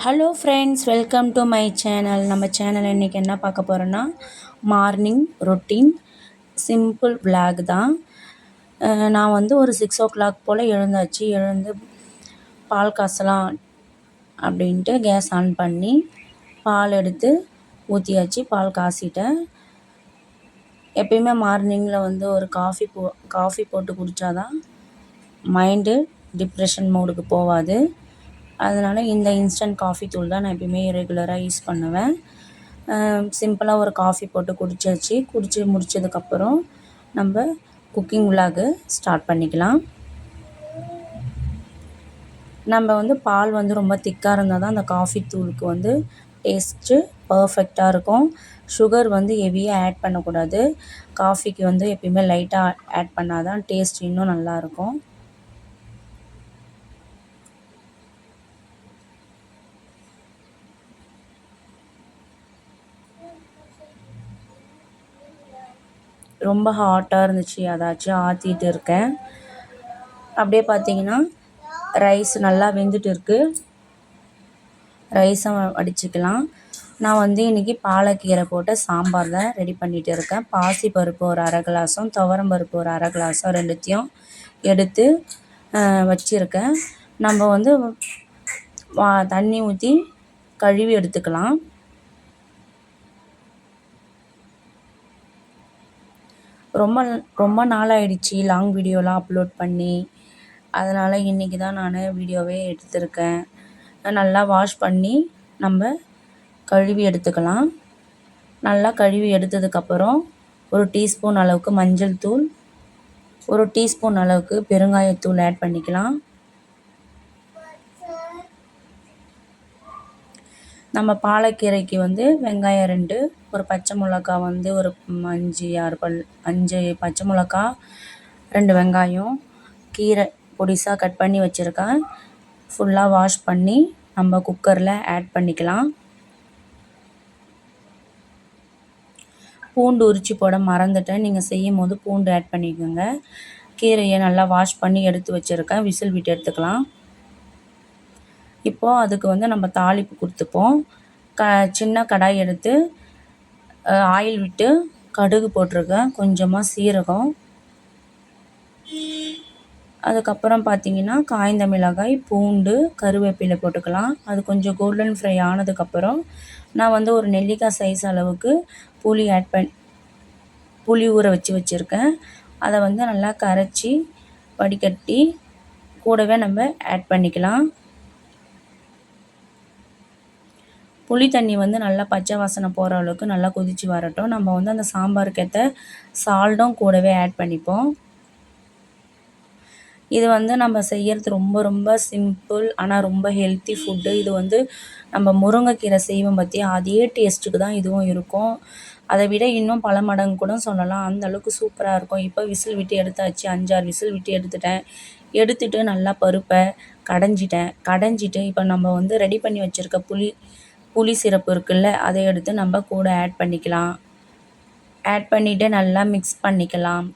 Hello friends, welcome to my channel. நம்ம channel இன்றைக்கி என்ன பார்க்க போகிறோன்னா மார்னிங் ரொட்டீன் சிம்பிள் விளாக் தான். நான் வந்து ஒரு 6 o'clock போல் எழுந்து பால் காசலாம் அப்படின்ட்டு கேஸ் ஆன் பண்ணி பால் எடுத்து ஊற்றியாச்சு. பால் காசிட்டேன். எப்பயுமே மார்னிங்கில் வந்து ஒரு காஃபி போட்டு குடித்தாதான் மைண்டு டிப்ரெஷன் மூடுக்கு போகாது. அதனால் இந்த இன்ஸ்டன்ட் காஃபி தூள் தான் நான் எப்பயுமே ரெகுலராக யூஸ் பண்ணுவேன். சிம்பிளாக ஒரு காஃபி போட்டு குடித்து முடித்ததுக்கப்புறம் நம்ம குக்கிங் விளாகு ஸ்டார்ட் பண்ணிக்கலாம். நம்ம வந்து பால் வந்து ரொம்ப திக்காக இருந்தால் தான் அந்த காஃபி தூளுக்கு வந்து டேஸ்ட்டு பர்ஃபெக்டாக இருக்கும். சுகர் வந்து ஹெவியாக ஆட் பண்ணக்கூடாது. காஃபிக்கு வந்து எப்பயுமே லைட்டாக ஆட் பண்ணால் தான் டேஸ்ட் இன்னும் நல்லாயிருக்கும். ரொம்ப ஹாட்டாக இருந்துச்சு, அதாச்சும் ஆற்றிட்டு இருக்கேன். அப்படியே பார்த்தீங்கன்னா ரைஸ் நல்லா வெந்துட்டு இருக்குது. ரைஸை வடிச்சிக்கலாம். நான் வந்து இன்றைக்கி பாலக்கீரை போட்ட சாம்பார் தான் ரெடி பண்ணிகிட்டு இருக்கேன். பாசி பருப்பு ஒரு அரை கிளாஸும் துவரம் பருப்பு ஒரு அரை கிளாஸும் ரெண்டுத்தையும் எடுத்து வச்சுருக்கேன். நம்ம வந்து தண்ணி ஊற்றி கழுவி எடுத்துக்கலாம். ரொம்ப நாள் ஆகிடுச்சி லாங் வீடியோலாம் அப்லோட் பண்ணி. அதனால் இன்றைக்கி தான் நான் வீடியோவே எடுத்திருக்கேன். நல்லா வாஷ் பண்ணி நம்ம கழுவி எடுத்துக்கலாம். நல்லா கழுவி எடுத்ததுக்கப்புறம் ஒரு டீஸ்பூன் அளவுக்கு மஞ்சள் தூள், ஒரு டீஸ்பூன் அளவுக்கு பெருங்காயத்தூள் ஆட் பண்ணிக்கலாம். நம்ம பாலக்கீரைக்கு வந்து வெங்காயம் 2, ஒரு பச்சை மிளகா வந்து ஒரு 5 பச்சை மிளகா, 2 வெங்காயம், கீரை பொடிசாக கட் பண்ணி வச்சுருக்கேன். ஃபுல்லாக வாஷ் பண்ணி நம்ம குக்கரில் ஆட் பண்ணிக்கலாம். பூண்டு உரித்து போட மறந்துட்டேன். நீங்கள் செய்யும் போது பூண்டு ஆட் பண்ணிக்கோங்க. கீரையை நல்லா வாஷ் பண்ணி எடுத்து வச்சுருக்கேன். விசில் விட்டு எடுத்துக்கலாம். இப்போது அதுக்கு வந்து நம்ம தாளிப்பு கொடுத்துப்போம். சின்ன கடாய் எடுத்து ஆயில் விட்டு கடுகு போட்டிருக்கேன், கொஞ்சமாக சீரகம், அதுக்கப்புறம் பார்த்திங்கன்னா காய்ந்த மிளகாய், பூண்டு, கருவேப்பிலை போட்டுக்கலாம். அது கொஞ்சம் கோல்டன் ஃப்ரை ஆனதுக்கப்புறம் நான் வந்து ஒரு நெல்லிக்காய் சைஸ் அளவுக்கு புளி ஊற வச்சுருக்கேன். அதை வந்து நல்லா கரைச்சி வடிகட்டி கூடவே நம்ம ஆட் பண்ணிக்கலாம். புளி தண்ணி வந்து நல்லா பச்சை வாசனை போகிற அளவுக்கு நல்லா கொதித்து வரட்டும். நம்ம வந்து அந்த சாம்பாருக்கு ஏற்ற சால்ட்டும் கூடவே ஆட் பண்ணிப்போம். இது வந்து நம்ம செய்கிறது ரொம்ப ரொம்ப சிம்பிள், ஆனால் ரொம்ப ஹெல்த்தி ஃபுட்டு. இது வந்து நம்ம முருங்கைக்கீரை செய்வோம் பார்த்தியா, அதே டேஸ்ட்டுக்கு தான் இதுவும் இருக்கும். அதை விட இன்னும் பல மடங்கு கூட சொல்லலாம். அந்த அளவுக்கு சூப்பராக இருக்கும். இப்போ விசில் விட்டு எடுத்தாச்சு. 5-6 விசில் விட்டு எடுத்துட்டு நல்லா பருப்பை கடைஞ்சிட்டு இப்போ நம்ம வந்து ரெடி பண்ணி வச்சுருக்க புளி சிரப்பு இருக்குல்ல, அதை எடுத்து நம்ம கூட ஆட் பண்ணிக்கலாம். ஆட் பண்ணிவிட்டு நல்லா மிக்ஸ் பண்ணிக்கலாம்.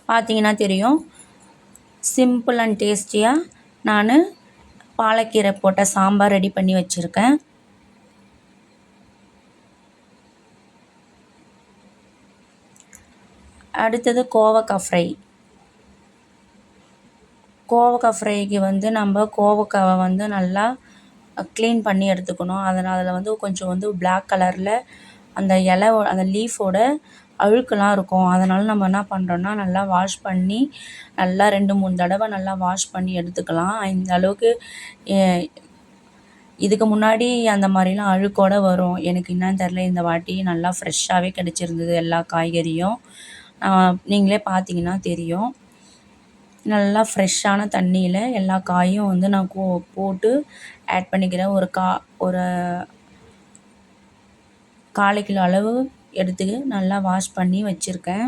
பார்த்தீங்கன்னா தெரியும், சிம்பிள் அண்ட் டேஸ்டியாக நான் பாலக்கீரை போட்ட சாம்பார் ரெடி பண்ணி வச்சுருக்கேன். அடுத்தது கோவக்காய் ஃப்ரைக்கு வந்து நம்ம கோவக்காவை வந்து நல்லா க்ளீன் பண்ணி எடுத்துக்கணும். அதில் வந்து கொஞ்சம் வந்து பிளாக் கலரில் அந்த லீஃபோட அழுக்கெலாம் இருக்கும். அதனால் நம்ம என்ன பண்ணுறோன்னா நல்லா வாஷ் பண்ணி நல்லா 2-3 தடவை நல்லா வாஷ் பண்ணி எடுத்துக்கலாம். இந்த அளவுக்கு இதுக்கு முன்னாடி அந்த மாதிரிலாம் அழுக்கோடு வரும். எனக்கு என்னன்னு தெரில, இந்த வாட்டி நல்லா ஃப்ரெஷ்ஷாகவே கிடச்சிருந்தது எல்லா காய்கறியும். நீங்களே பார்த்தீங்கன்னா தெரியும். நல்லா ஃப்ரெஷ்ஷான தண்ணியில் எல்லா காயும் வந்து நான் போட்டு ஆட் பண்ணிக்கிறேன். ஒரு 1/4 கிலோ அளவு எடுத்து நல்லா வாஷ் பண்ணி வச்சுருக்கேன்.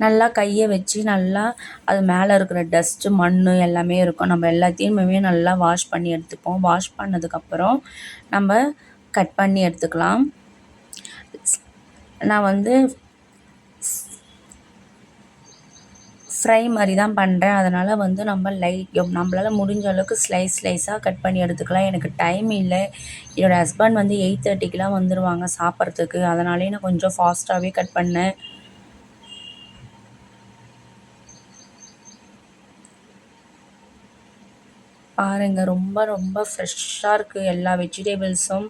நல்லா கையை வச்சு நல்லா அது மேலே இருக்கிற டஸ்ட்டு, மண் எல்லாமே இருக்கும். நம்ம எல்லாத்தையுமே நல்லா வாஷ் பண்ணி எடுத்துப்போம். வாஷ் பண்ணதுக்கப்புறம் நம்ம கட் பண்ணி எடுத்துக்கலாம். நான் வந்து ஃப்ரை மாதிரி தான் பண்ணுறேன். அதனால் வந்து நம்மளால் முடிஞ்ச அளவுக்கு ஸ்லைஸாக கட் பண்ணி எடுத்துக்கலாம். எனக்கு டைம் இல்லை. என்னோடய ஹஸ்பண்ட் வந்து 8:30க்கெலாம் வந்துடுவாங்க சாப்பிட்றதுக்கு. அதனாலே நான் கொஞ்சம் ஃபாஸ்ட்டாகவே கட் பண்ணேன். பாருங்கள், ரொம்ப ரொம்ப ஃப்ரெஷ்ஷாக இருக்குது எல்லா வெஜிடபிள்ஸும்.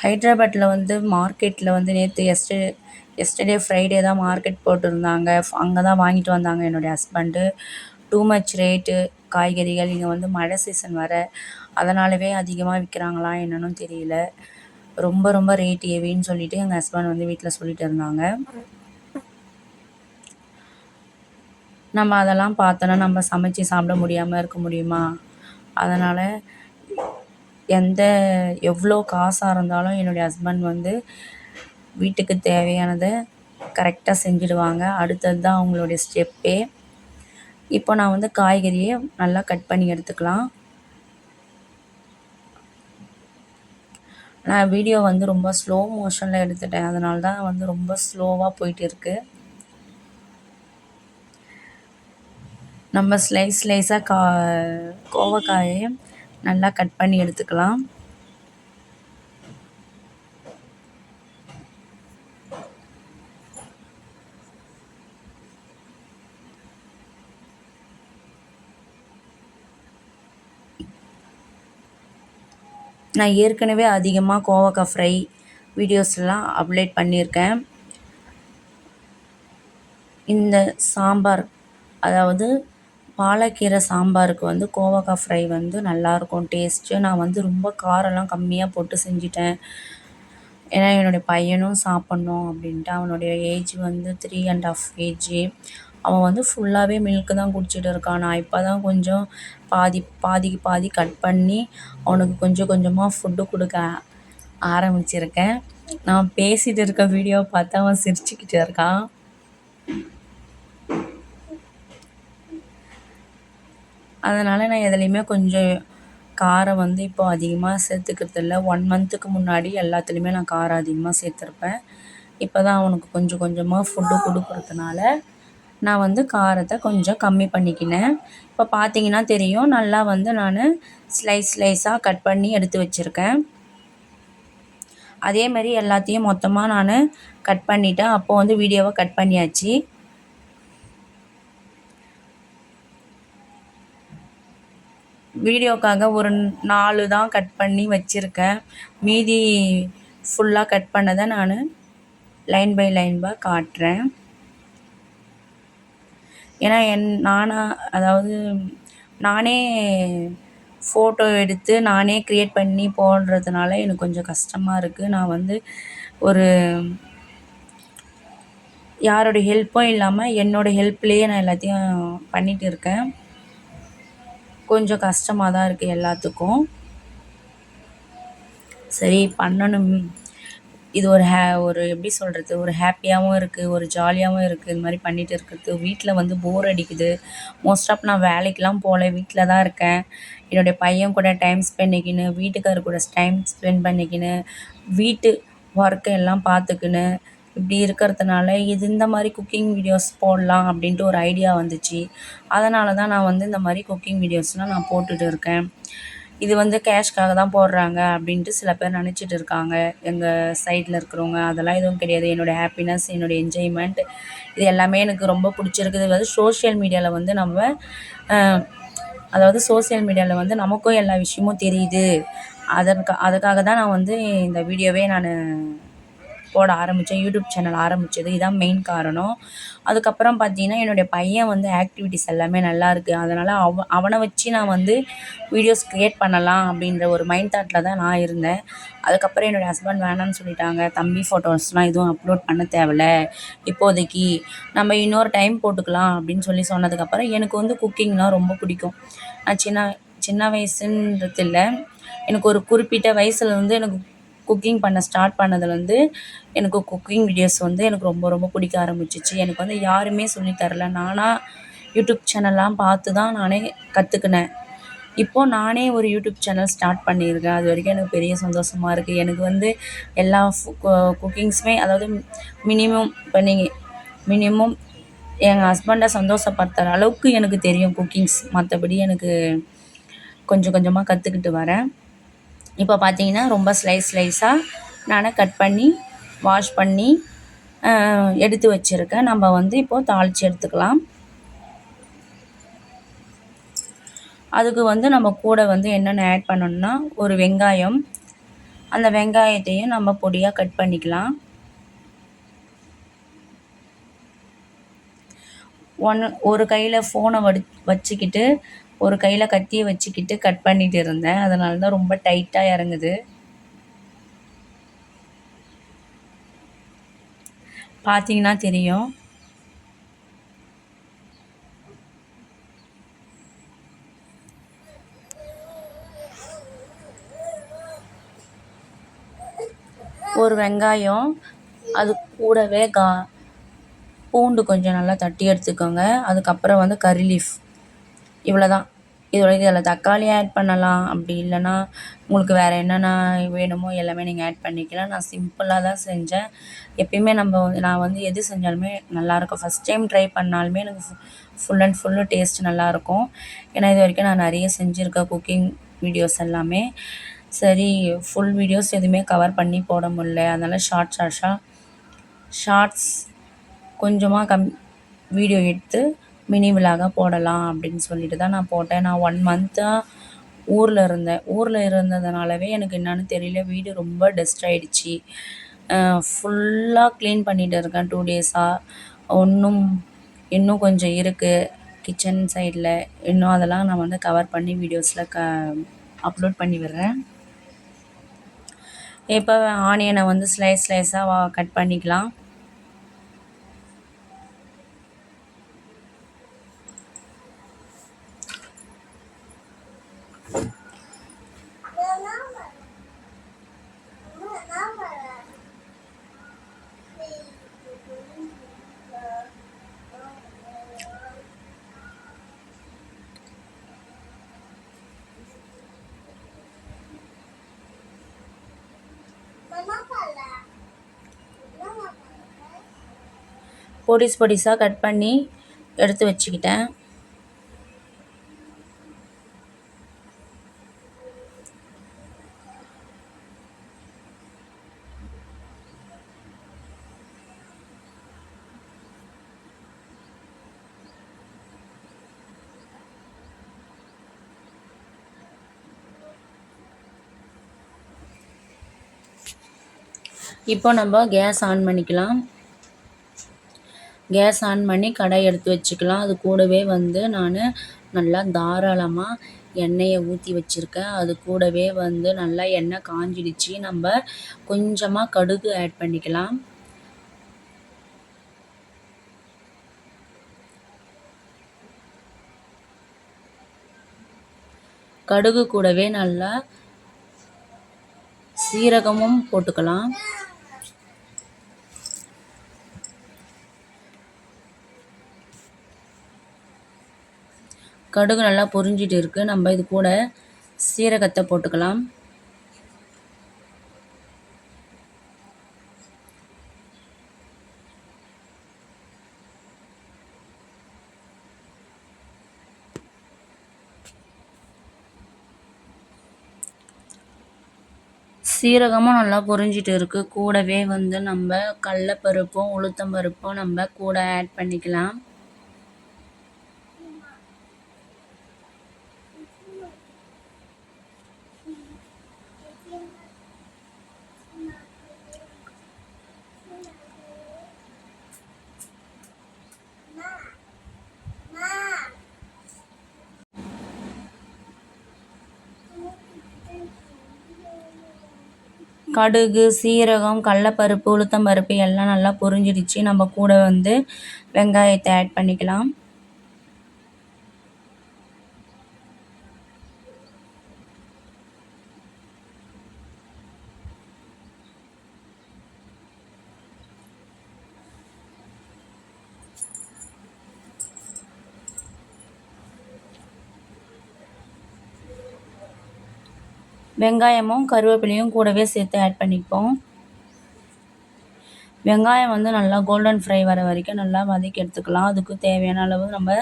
ஹைட்ராபாட்டில் வந்து மார்க்கெட்டில் வந்து எஸ்டர்டே ஃப்ரைடே தான் மார்க்கெட் போட்டிருந்தாங்க. அங்கே தான் வாங்கிட்டு வந்தாங்க என்னுடைய ஹஸ்பண்டு. டூ மச் ரேட்டு காய்கறிகள். இங்கே வந்து மழை சீசன் வர அதனாலவே அதிகமாக விற்கிறாங்களா என்னன்னு தெரியல. ரொம்ப ரொம்ப ரேட் ஹெவின்னு சொல்லிவிட்டு எங்கள் ஹஸ்பண்ட் வந்து வீட்டில் சொல்லிட்டு இருந்தாங்க. நம்ம அதெல்லாம் பார்த்தோன்னா நம்ம சமைச்சு சாப்பிட முடியாமல் இருக்க முடியுமா? அதனால் எவ்வளோ காசாக இருந்தாலும் என்னுடைய ஹஸ்பண்ட் வந்து வீட்டுக்கு தேவையானதை கரெக்டாக செஞ்சுடுவாங்க. அடுத்தது தான் அவங்களுடைய ஸ்டெப்பே. இப்போ நான் வந்து காய்கறியை நல்லா கட் பண்ணி எடுத்துக்கலாம். நான் வீடியோ வந்து ரொம்ப ஸ்லோ மோஷனில் எடுத்துட்டேன். அதனால தான் வந்து ரொம்ப ஸ்லோவாக போயிட்டு இருக்குது. நம்ம ஸ்லைஸாக கோவக்காயை நல்லா கட் பண்ணி எடுத்துக்கலாம். நான் ஏற்கனவே அதிகமாக கோவக்காய் ஃப்ரை வீடியோஸ்லாம் அப்லோட் பண்ணியிருக்கேன். இந்த சாம்பார், அதாவது பாலக்கீரை சாம்பாருக்கு வந்து கோவக்காய் ஃப்ரை வந்து நல்லாயிருக்கும் டேஸ்ட்டு. நான் வந்து ரொம்ப காரம்லாம் கம்மியாக போட்டு செஞ்சிட்டேன். ஏன்னா என்னுடைய பையனும் சாப்பிட்ணும் அப்படின்ட்டு. அவனுடைய ஏஜ் வந்து 3.5 ஏஜ். அவன் வந்து ஃபுல்லாகவே மில்க்கு தான் குடிச்சிட்டு இருக்கான். நான் இப்போ தான் கொஞ்சம் பாதிக்கு பாதி கட் பண்ணி அவனுக்கு கொஞ்சம் கொஞ்சமாக ஃபுட்டு கொடுக்க ஆரம்பிச்சிருக்கேன். நான் பேசிகிட்டு இருக்க வீடியோவை பார்த்து அவன் சிரிச்சுக்கிட்டு இருக்கான். அதனால் நான் எதுலேயுமே கொஞ்சம் காரம் வந்து இப்போது அதிகமாக சேர்த்துக்கிறது இல்லை. 1 மந்த்துக்கு முன்னாடி எல்லாத்துலேயுமே நான் காரம் அதிகமாக சேர்த்துருப்பேன். இப்போ தான் அவனுக்கு கொஞ்சம் கொஞ்சமாக ஃபுட்டு கொடுக்குறதுனால நான் வந்து காரத்தை கொஞ்சம் கம்மி பண்ணிக்கினேன். இப்போ பார்த்தீங்கன்னா தெரியும், நல்லா வந்து நான் ஸ்லைஸாக கட் பண்ணி எடுத்து வச்சுருக்கேன். அதேமாதிரி எல்லாத்தையும் மொத்தமாக நான் கட் பண்ணிவிட்டேன். அப்போது வந்து வீடியோவை கட் பண்ணியாச்சு. வீடியோக்காக ஒரு 4 தான் கட் பண்ணி வச்சுருக்கேன். மீதி ஃபுல்லாக கட் பண்ணதை நான் லைன் பை லைனாக காட்டுறேன். ஏன்னா நானே ஃபோட்டோ எடுத்து நானே க்ரியேட் பண்ணி போடுறதுனால எனக்கு கொஞ்சம் கஷ்டமாக இருக்குது. நான் வந்து யாரோடைய ஹெல்ப்பும் இல்லாமல் என்னோடய ஹெல்ப்லேயே நான் எல்லாத்தையும் பண்ணிகிட்டு இருக்கேன். கொஞ்சம் கஷ்டமாக தான் இருக்குது எல்லாத்துக்கும். சரி பண்ணணும். இது ஒரு எப்படி சொல்கிறது, ஒரு ஹாப்பியாகவும் இருக்குது, ஒரு ஜாலியாகவும் இருக்குது. இது மாதிரி பண்ணிகிட்டு இருக்கிறது. வீட்டில் வந்து போர் அடிக்குது. மோஸ்ட் ஆஃப் நான் வேலைக்கெலாம் போகல, வீட்டில் தான் இருக்கேன். என்னுடைய பையன் கூட டைம் ஸ்பெண்ட் பண்ணிக்கின்னு, வீட்டுக்காரர் கூட டைம் ஸ்பெண்ட் பண்ணிக்கின்னு, வீட்டு ஒர்க்கை எல்லாம் பார்த்துக்கின்னு இப்படி இருக்கிறதுனால இந்த மாதிரி குக்கிங் வீடியோஸ் போடலாம் அப்படின்ட்டு ஒரு ஐடியா வந்துச்சு. அதனால தான் நான் வந்து இந்த மாதிரி குக்கிங் வீடியோஸ்லாம் நான் போட்டுட்டு இருக்கேன். இது வந்து கேஷ்க்காக தான் போடுறாங்க அப்படின்ட்டு சில பேர் நினச்சிட்டு இருக்காங்க எங்கள் சைடில் இருக்கிறவங்க. அதெல்லாம் எதுவும் கிடையாது. என்னோடய ஹாப்பினஸ், என்னோடய என்ஜாய்மெண்ட் இது எல்லாமே எனக்கு ரொம்ப பிடிச்சிருக்குது. அதாவது சோஷியல் மீடியாவில் வந்து சோஷியல் மீடியாவில் வந்து நமக்கும் எல்லா விஷயமும் தெரியுது. அதுக்காக தான் நான் வந்து இந்த வீடியோவே நான் போட ஆரம்பித்தேன். யூடியூப் சேனல் ஆரம்பித்தது இதுதான் மெயின் காரணம். அதுக்கப்புறம் பார்த்திங்கன்னா என்னுடைய பையன் வந்து ஆக்டிவிட்டீஸ் எல்லாமே நல்லாயிருக்கு. அதனால் அவனை வச்சு நான் வந்து வீடியோஸ் க்ரியேட் பண்ணலாம் அப்படின்ற ஒரு மைண்ட் தாட்டில் தான் நான் இருந்தேன். அதுக்கப்புறம் என்னுடைய ஹஸ்பண்ட் வேணான்னு சொல்லிட்டாங்க. தம்பி ஃபோட்டோஸ்லாம் எதுவும் அப்லோட் பண்ண தேவையில்ல, இப்போதைக்கு நம்ம இன்னொரு டைம் போட்டுக்கலாம் அப்படின்னு சொன்னதுக்கப்புறம் எனக்கு வந்து குக்கிங்னால் ரொம்ப பிடிக்கும். நான் சின்ன வயசுன்றது இல்லை, எனக்கு ஒரு குறிப்பிட்ட வயசில் வந்து எனக்கு குக்கிங் பண்ண ஸ்டார்ட் பண்ணதுலேருந்து எனக்கு குக்கிங் வீடியோஸ் வந்து எனக்கு ரொம்ப ரொம்ப பிடிக்க ஆரம்பிச்சிச்சு. எனக்கு வந்து யாருமே சொல்லி தரல. நானாக யூடியூப் சேனல்லாம் பார்த்து தான் நானே கற்றுக்கினேன். இப்போது நானே ஒரு யூடியூப் சேனல் ஸ்டார்ட் பண்ணியிருக்கேன். அது வரைக்கும் எனக்கு பெரிய சந்தோஷமா இருக்குது. எனக்கு வந்து எல்லா குக்கிங்ஸுமே, அதாவது மினிமம் இப்போ மினிமம் எங்கள் ஹஸ்பண்டை சந்தோஷப்படுத்துகிற அளவுக்கு எனக்கு தெரியும் குக்கிங்ஸ். மற்றபடி எனக்கு கொஞ்சம் கொஞ்சமாக கற்றுக்கிட்டு வரேன். இப்போ பார்த்தீங்கன்னா ரொம்ப ஸ்லைஸாக நான் கட் பண்ணி வாஷ் பண்ணி எடுத்து வச்சுருக்கேன். நம்ம வந்து இப்போது தாளித்து எடுத்துக்கலாம். அதுக்கு வந்து நம்ம கூட வந்து என்னென்ன ஆட் பண்ணணும்னா, ஒரு வெங்காயம், அந்த வெங்காயத்தையும் நம்ம பொடியாக கட் பண்ணிக்கலாம். ஒரு கையில் ஃபோனை வச்சுக்கிட்டு ஒரு கையில் கத்தியை வச்சுக்கிட்டு கட் பண்ணிட்டு இருந்தேன். அதனால தான் ரொம்ப டைட்டாக இறங்குது. பார்த்தீங்கன்னா தெரியும். ஒரு வெங்காயம், அது கூடவே பூண்டு கொஞ்சம் நல்லா தட்டி எடுத்துக்கோங்க. அதுக்கப்புறம் வந்து கறி லீஃப், இவ்வளோ தான். இதில் தக்காளி ஆட் பண்ணலாம். அப்படி இல்லைன்னா உங்களுக்கு வேறு என்னென்ன வேணுமோ எல்லாமே நீங்கள் ஆட் பண்ணிக்கலாம். நான் சிம்பிளாக தான் செஞ்சேன். எப்பயுமே நான் வந்து எது செஞ்சாலுமே நல்லாயிருக்கும். ஃபஸ்ட் டைம் ட்ரை பண்ணாலுமே எனக்கு ஃபுல் அண்ட் ஃபுல்லு டேஸ்ட் நல்லாயிருக்கும். ஏன்னா இது வரைக்கும் நான் நிறைய செஞ்சுருக்கேன் குக்கிங் வீடியோஸ் எல்லாமே. சரி, ஃபுல் வீடியோஸ் எதுவுமே கவர் பண்ணி போட முடியல. அதனால் ஷார்ட்ஸ் கொஞ்சமாக வீடியோ எடுத்து மினி விலாகாக போடலாம் அப்படின்னு சொல்லிட்டு தான் நான் போட்டேன். நான் 1 மந்த்தாக ஊரில் இருந்ததுனாலவே எனக்கு என்னன்னு தெரியல, வீடு ரொம்ப டஸ்ட் ஆகிடுச்சி. ஃபுல்லாக க்ளீன் பண்ணிகிட்டு இருக்கேன் 2 டேஸாக. இன்னும் கொஞ்சம் இருக்குது கிச்சன் சைடில். இன்னும் அதெல்லாம் நான் வந்து கவர் பண்ணி வீடியோஸில் அப்லோட் பண்ணி விடுறேன். இப்போ ஆனியனை வந்து ஸ்லைஸாக கட் பண்ணிக்கலாம். பொடிசாக கட் பண்ணி எடுத்து வச்சுக்கிட்டேன். இப்போ நம்ம கேஸ் ஆன் பண்ணிக்கலாம். கேஸ் ஆன் பண்ணி கடாய் எடுத்து வச்சுக்கலாம். அது கூடவே வந்து நான் நல்லா தாராளமாக எண்ணெயை ஊற்றி வச்சுருக்கேன். அது கூடவே வந்து நல்லா எண்ணெய் காஞ்சிடுச்சு. நம்ம கொஞ்சமாக கடுகு ஆட் பண்ணிக்கலாம். கடுகு கூடவே நல்லா சீரகமும் போட்டுக்கலாம். கடுகு நல்லா பொரிஞ்சிட்டு இருக்குது. நம்ம இது கூட சீரகத்தை போட்டுக்கலாம். சீரகமும் நல்லா பொரிஞ்சிட்டு இருக்குது. கூடவே வந்து நம்ம கடலைப்பருப்பும் உளுத்தம்பருப்பும் நம்ம கூட ஆட் பண்ணிக்கலாம். கடுகு, சீரகம், கடலைப்பருப்பு, உளுத்தம்பருப்பு எல்லாம் நல்லா பொரிஞ்சிடுச்சு. நம்ம கூட வந்து வெங்காயத்தை ஆட் பண்ணிக்கலாம். வெங்காயமும் கருவேப்பிலையும் கூடவே சேர்த்து ஆட் பண்ணிப்போம். வெங்காயம் வந்து நல்லா கோல்டன் ஃப்ரை வர வரைக்கும் நல்லா வதக்கி எடுத்துக்கலாம். அதுக்கு தேவையான அளவு நம்ம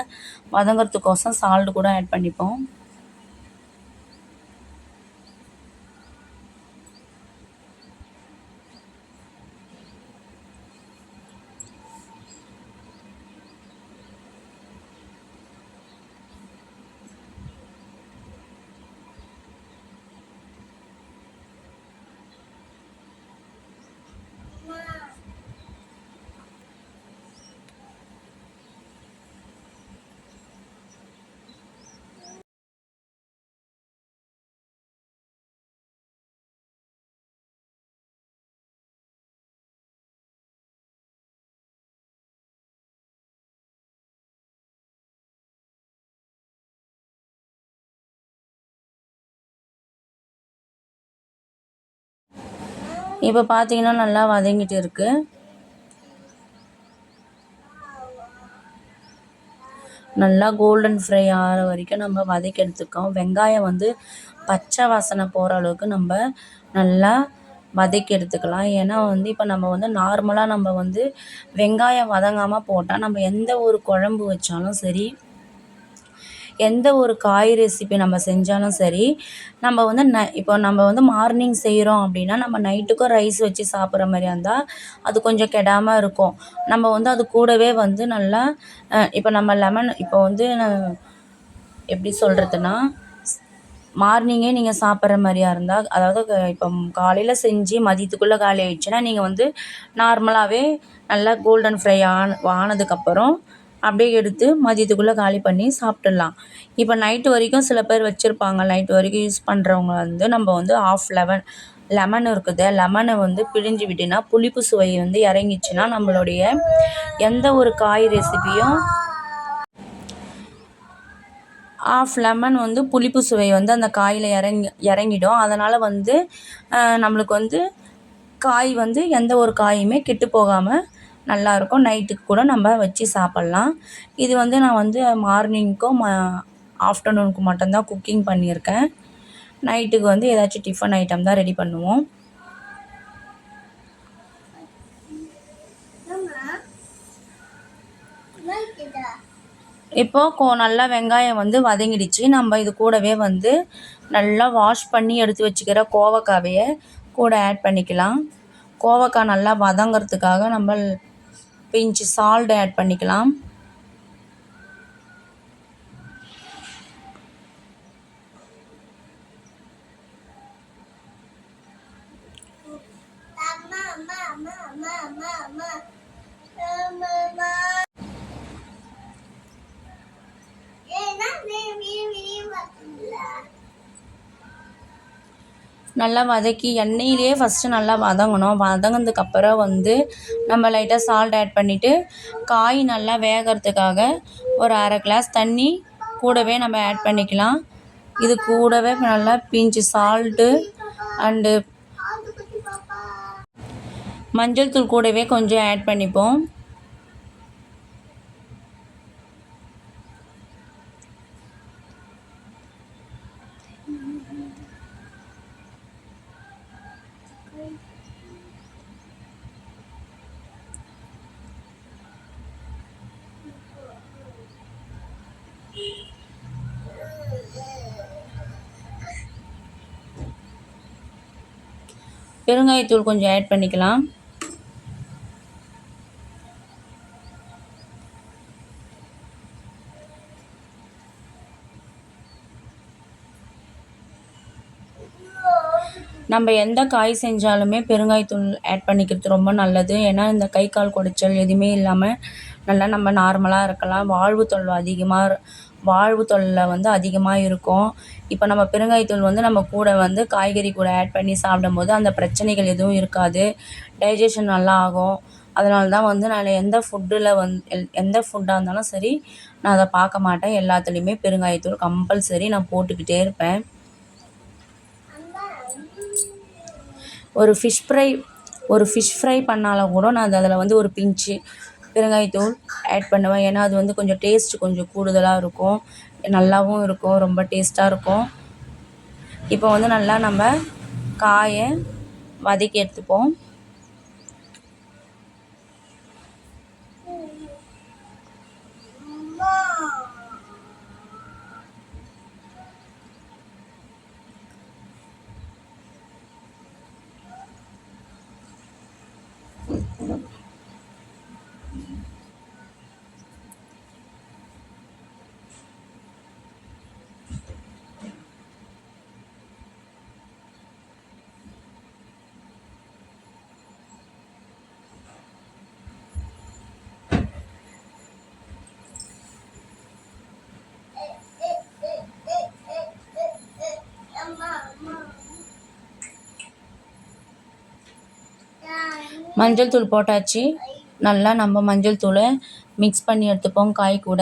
வதங்கிறதுக்கோசம் சால்ட் கூட ஆட் பண்ணிப்போம். இப்போ பார்த்தீங்கன்னா நல்லா வதங்கிட்டு இருக்குது. நல்லா கோல்டன் ஃப்ரை ஆகிற வரைக்கும் நம்ம வதக்கி எடுத்துக்கோம். வெங்காயம் வந்து பச்சை வாசனை போகிற அளவுக்கு நம்ம நல்லா வதக்கி எடுத்துக்கலாம். ஏன்னா வந்து இப்போ நம்ம வந்து நார்மலாக நம்ம வந்து வெங்காயம் வதங்காமல் போட்டால் நம்ம எந்த ஒரு குழம்பு வச்சாலும் சரி, எந்த ஒரு காய் ரெசிபி நம்ம செஞ்சாலும் சரி, நம்ம வந்து இப்போ நம்ம வந்து மார்னிங் செய்கிறோம் அப்படின்னா நம்ம நைட்டுக்கும் ரைஸ் வச்சு சாப்பிட்ற மாதிரியா இருந்தால் அது கொஞ்சம் கெடாமல் இருக்கும். நம்ம வந்து அது கூடவே வந்து நல்லா இப்போ நம்ம லெமன் இப்போ வந்து எப்படி சொல்கிறதுனா, மார்னிங்கே நீங்கள் சாப்பிட்ற மாதிரியா இருந்தால், அதாவது இப்போ காலையில் செஞ்சு மதியத்துக்குள்ளே காலி ஆகிடுச்சுன்னா நீங்கள் வந்து நார்மலாகவே நல்லா கோல்டன் ஃப்ரை ஆனதுக்கப்புறம் அப்படியே எடுத்து மதியத்துக்குள்ளே காலி பண்ணி சாப்பிட்டுடலாம். இப்போ நைட்டு வரைக்கும் சில பேர் வச்சுருப்பாங்க. நைட்டு வரைக்கும் யூஸ் பண்ணுறவங்க வந்து நம்ம வந்து லெமன் இருக்குது, லெமனை வந்து பிழிஞ்சு விட்டினா புளிப்பு சுவை வந்து இறங்கிச்சுன்னா நம்மளுடைய எந்த ஒரு காய் ரெசிபியும் லெமன் வந்து புளிப்பு சுவை வந்து அந்த காயில் இறங்கிடும். அதனால் வந்து நம்மளுக்கு வந்து காய் வந்து எந்த ஒரு காயுமே கெட்டு போகாமல் நல்லாயிருக்கும். நைட்டுக்கு கூட நம்ம வச்சு சாப்பிட்லாம். இது வந்து நான் வந்து மார்னிங்க்கும் ஆஃப்டர்நூனுக்கு மட்டும்தான் குக்கிங் பண்ணியிருக்கேன். நைட்டுக்கு வந்து ஏதாச்சும் டிஃபன் ஐட்டம் தான் ரெடி பண்ணுவோம். இப்போது நல்லா வெங்காயம் வந்து வதங்கிடுச்சு. நம்ம இது கூடவே வந்து நல்லா வாஷ் பண்ணி எடுத்து வச்சுக்கிற கோவக்காவையை கூட ஆட் பண்ணிக்கலாம். கோவக்காய் நல்லா வதங்கிறதுக்காக நம்ம பிஞ்சு சால்ட் ஆட் பண்ணிக்கலாம். நல்லா வதக்கி எண்ணெயிலேயே ஃபஸ்ட்டு நல்லா வதங்கணும். வதங்கினதுக்கப்புறம் வந்து நம்ம லைட்டாக சால்ட் ஆட் பண்ணிவிட்டு காய் நல்லா வேகிறதுக்காக ஒரு அரை கிளாஸ் தண்ணி கூடவே நம்ம ஆட் பண்ணிக்கலாம். இது கூடவே நல்லா பிஞ்சு சால்ட்டு அண்டு மஞ்சள் தூள் கூடவே கொஞ்சம் ஆட் பண்ணிப்போம். பெருங்காயத்தூள் கொஞ்சம் ஆட் பண்ணிக்கலாம். நம்ம எந்த காய் செஞ்சாலுமே பெருங்காயத்தூள் ஆட் பண்ணிக்கிறது ரொம்ப நல்லது. ஏன்னா இந்த கை கால் குடைச்சல் எதுவுமே இல்லாமல் நல்லா நம்ம நார்மலாக இருக்கலாம். வாழ்வு தொல்லை வந்து அதிகமாக இருக்கும். இப்போ நம்ம பெருங்காயத்தூள் வந்து நம்ம கூட வந்து காய்கறி கூட ஆட் பண்ணி சாப்பிடும்போது அந்த பிரச்சனைகள் எதுவும் இருக்காது. டைஜஷன் நல்லா ஆகும். அதனால தான் வந்து நான் எந்த ஃபுட்டாக இருந்தாலும் சரி, நான் அதை பார்க்க மாட்டேன். எல்லாத்துலேயுமே பெருங்காயத்தூள் கம்பல்சரி நான் போட்டுக்கிட்டே இருப்பேன். ஒரு ஃபிஷ் ஃப்ரை பண்ணாலும் கூட நான் அதில் வந்து ஒரு பிஞ்சு பெருங்காயத்தூள் ஆட் பண்ணுவேன். ஏன்னா அது வந்து கொஞ்சம் டேஸ்ட்டு கொஞ்சம் கூடுதலாக இருக்கும், நல்லாவும் இருக்கும், ரொம்ப டேஸ்ட்டாக இருக்கும். இப்போ வந்து நல்லா நம்ம காயை வதக்கி எடுத்துப்போம். மஞ்சள் தூள் போட்டாச்சு. நல்லா நம்ம மஞ்சள் தூளை மிக்ஸ் பண்ணி எடுத்துப்போம் காய் கூட.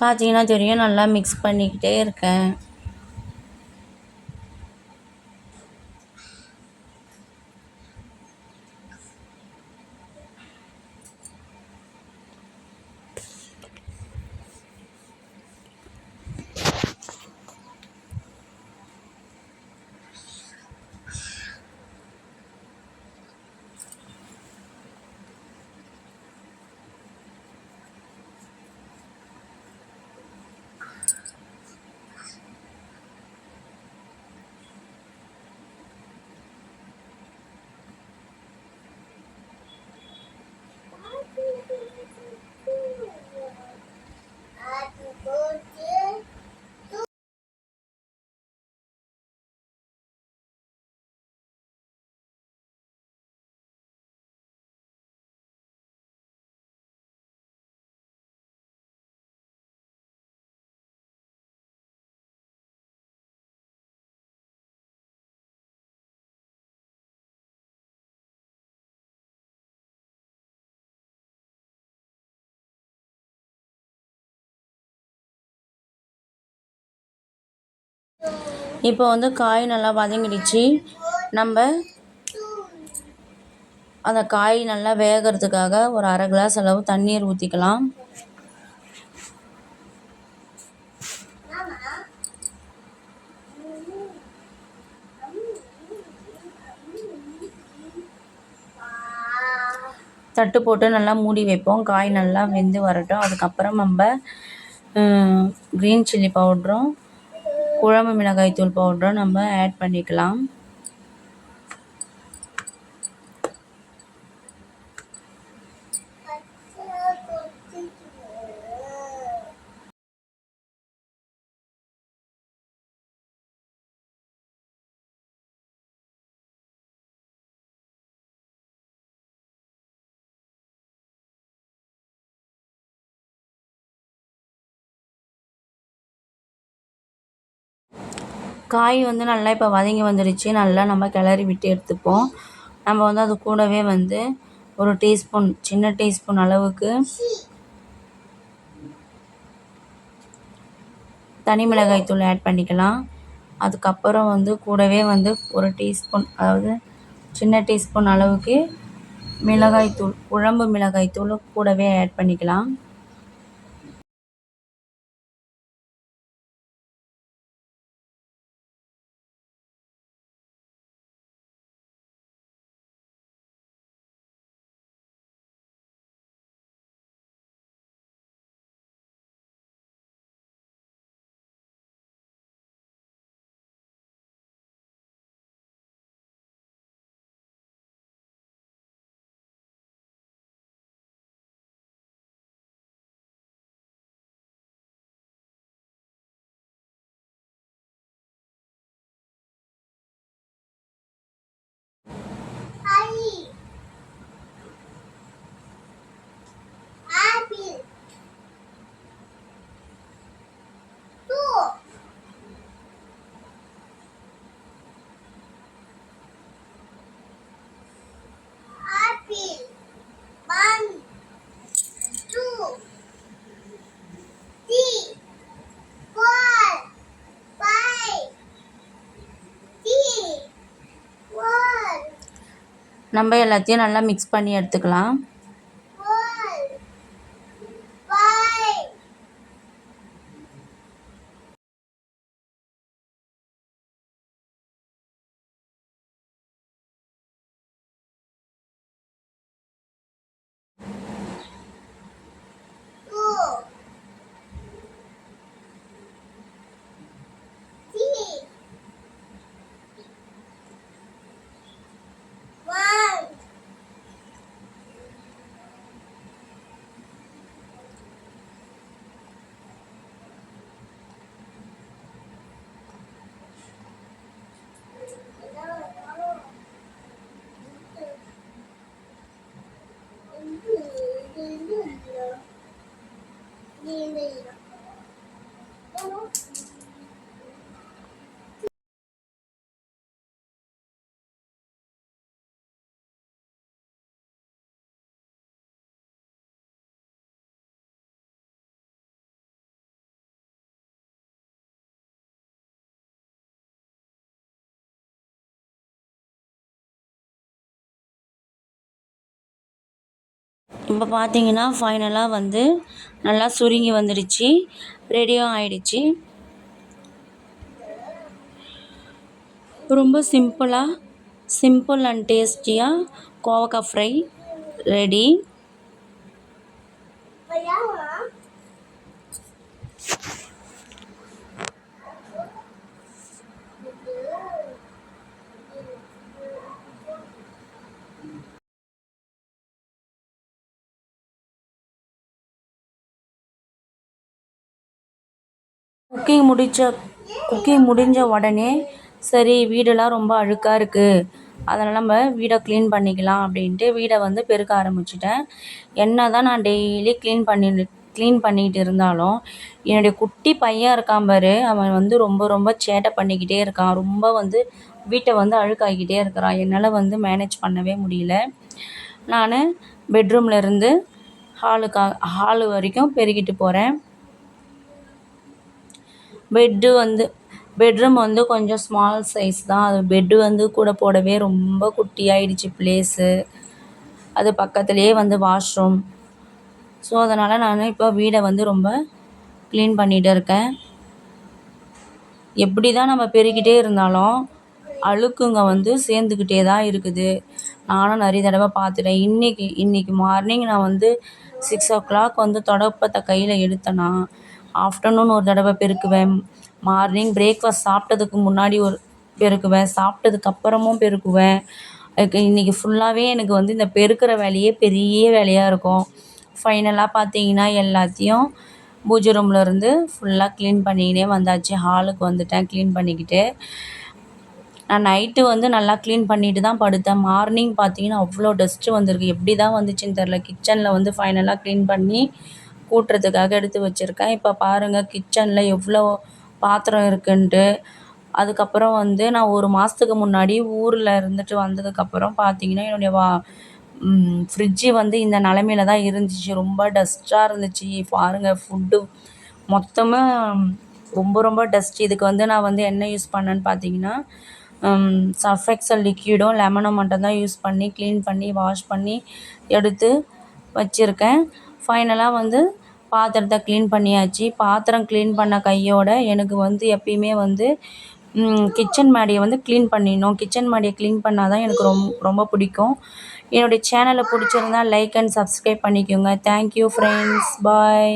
பார்த்தீங்கன்னா தெரியும், நல்லா மிக்ஸ் பண்ணிக்கிட்டே இருக்கேன். இப்போ வந்து காய் நல்லா வதங்கிடுச்சு. நம்ம அந்த காய் நல்லா வேகிறதுக்காக ஒரு அரை கிளாஸ் அளவு தண்ணீர் ஊற்றிக்கலாம். தட்டு போட்டு நல்லா மூடி வைப்போம். காய் நல்லா வெந்து வரட்டும். அதுக்கப்புறம் நம்ம க்ரீன் சில்லி பவுட்ரும் குழம்பு மிளகாய் தூள் பவுடரும் நம்ம ஆட் பண்ணிக்கலாம். காய் வந்து நல்லா இப்போ வதங்கி வந்துடுச்சு. நல்லா நம்ம கிளறி விட்டு எடுத்துப்போம். நம்ம வந்து அது கூடவே வந்து ஒரு டீஸ்பூன், சின்ன டீஸ்பூன் அளவுக்கு தனி மிளகாய் தூள் ஆட் பண்ணிக்கலாம். அதுக்கப்புறம் வந்து கூடவே வந்து ஒரு டீஸ்பூன், அதாவது சின்ன டீஸ்பூன் அளவுக்கு மிளகாய் தூள், குழம்பு மிளகாய் தூள் கூடவே ஆட் பண்ணிக்கலாம். நம்ம எல்லாத்தையும் நல்லா மிக்ஸ் பண்ணி எடுத்துக்கலாம். இப்போ பார்த்தீங்கன்னா ஃபைனலாக வந்து நல்லா சுருங்கி வந்துடுச்சு, ரெடியும் ஆயிடுச்சு. ரொம்ப சிம்பிள் அண்ட் டேஸ்டியாக கோவக்காய் ஃப்ரை ரெடி. குக்கிங் முடிஞ்ச உடனே சரி வீடெல்லாம் ரொம்ப அழுக்காக இருக்குது, அதனால் நம்ம வீடை க்ளீன் பண்ணிக்கலாம் அப்படின்ட்டு வீடை வந்து பெருக்க ஆரம்பிச்சிட்டேன். என்ன தான் நான் டெய்லி க்ளீன் பண்ணிக்கிட்டு இருந்தாலும் என்னுடைய குட்டி பையன் இருக்கான் பாரு, அவன் வந்து ரொம்ப ரொம்ப சேட்டை பண்ணிக்கிட்டே இருக்கான். ரொம்ப வந்து வீட்டை வந்து அழுக்காக்கிட்டே இருக்கிறான். என்னால் வந்து மேனேஜ் பண்ணவே முடியல. நான் பெட்ரூமில் இருந்து ஹாலு வரைக்கும் பெருக்கிட்டு போகிறேன். பெட்ரூம் வந்து கொஞ்சம் ஸ்மால் சைஸ் தான். அது பெட்டு வந்து கூட போடவே ரொம்ப குட்டியாயிடுச்சு ப்ளேஸு. அது பக்கத்துலேயே வந்து வாஷ்ரூம். ஸோ அதனால் நான் இப்போ வீடை வந்து ரொம்ப க்ளீன் பண்ணிகிட்டு இருக்கேன். எப்படி தான் நம்ம பெருக்கிட்டே இருந்தாலும் அழுக்குங்க வந்து சேர்ந்துக்கிட்டே தான் இருக்குது. நானும் நிறைய தடவை பார்த்துட்டேன். இன்றைக்கி மார்னிங் நான் வந்து 6 o'clock வந்து தொடப்பத்தை கையில் எடுத்தேன்னா ஆஃப்டர்நூன் ஒரு தடவை பெருக்குவேன், மார்னிங் பிரேக்ஃபாஸ்ட் சாப்பிட்டதுக்கு முன்னாடி ஒரு பெருக்குவேன், சாப்பிட்டதுக்கப்புறமும் பெருக்குவேன். இன்றைக்கி ஃபுல்லாகவே எனக்கு வந்து இந்த பெருக்கிற வேலையே பெரிய வேலையாக இருக்கும். ஃபைனலாக பார்த்தீங்கன்னா எல்லாத்தையும் பூஜை ரூமில் இருந்து ஃபுல்லாக க்ளீன் பண்ணிக்கினே வந்தாச்சு. ஹாலுக்கு வந்துட்டேன் க்ளீன் பண்ணிக்கிட்டு. நான் நைட்டு வந்து நல்லா க்ளீன் பண்ணிட்டு தான் படுத்தேன். மார்னிங் பார்த்தீங்கன்னா அவ்வளோ டஸ்ட்டு வந்திருக்கு. எப்படி தான் வந்துச்சுன்னு தெரில. கிச்சனில் வந்து ஃபைனலாக க்ளீன் பண்ணி கூட்டுறதுக்காக எடுத்து வச்சுருக்கேன். இப்போ பாருங்கள் கிச்சனில் எவ்வளோ பாத்திரம் இருக்குன்ட்டு. அதுக்கப்புறம் வந்து நான் 1 மாதத்துக்கு முன்னாடி ஊரில் இருந்துட்டு வந்ததுக்கப்புறம் பார்த்தீங்கன்னா என்னுடைய ஃப்ரிட்ஜு வந்து இந்த நிலமையில தான் இருந்துச்சு. ரொம்ப டஸ்ட்டாக இருந்துச்சு. பாருங்கள் ஃபுட்டு மொத்தமாக ரொம்ப ரொம்ப டஸ்ட்டு. இதுக்கு வந்து நான் வந்து என்ன யூஸ் பண்ணேன்னு பார்த்தீங்கன்னா சர்ஃப் எக்ஸல் லிக்விடும் லெமனும் மட்டும் தான் யூஸ் பண்ணி க்ளீன் பண்ணி வாஷ் பண்ணி எடுத்து வச்சுருக்கேன். ஃபைனலாக வந்து பாத்திரத்தை க்ளீன் பண்ணியாச்சு. பாத்திரம் க்ளீன் பண்ண கையோடு எனக்கு வந்து எப்பயுமே வந்து கிச்சன் மாடியை வந்து க்ளீன் பண்ணிடணும். கிச்சன் மாடியை க்ளீன் பண்ணால் தான் எனக்கு ரொம்ப பிடிக்கும். என்னுடைய சேனலை பிடிச்சிருந்தா லைக் அண்ட் சப்ஸ்கிரைப் பண்ணிக்கோங்க. Thank you friends. பாய்.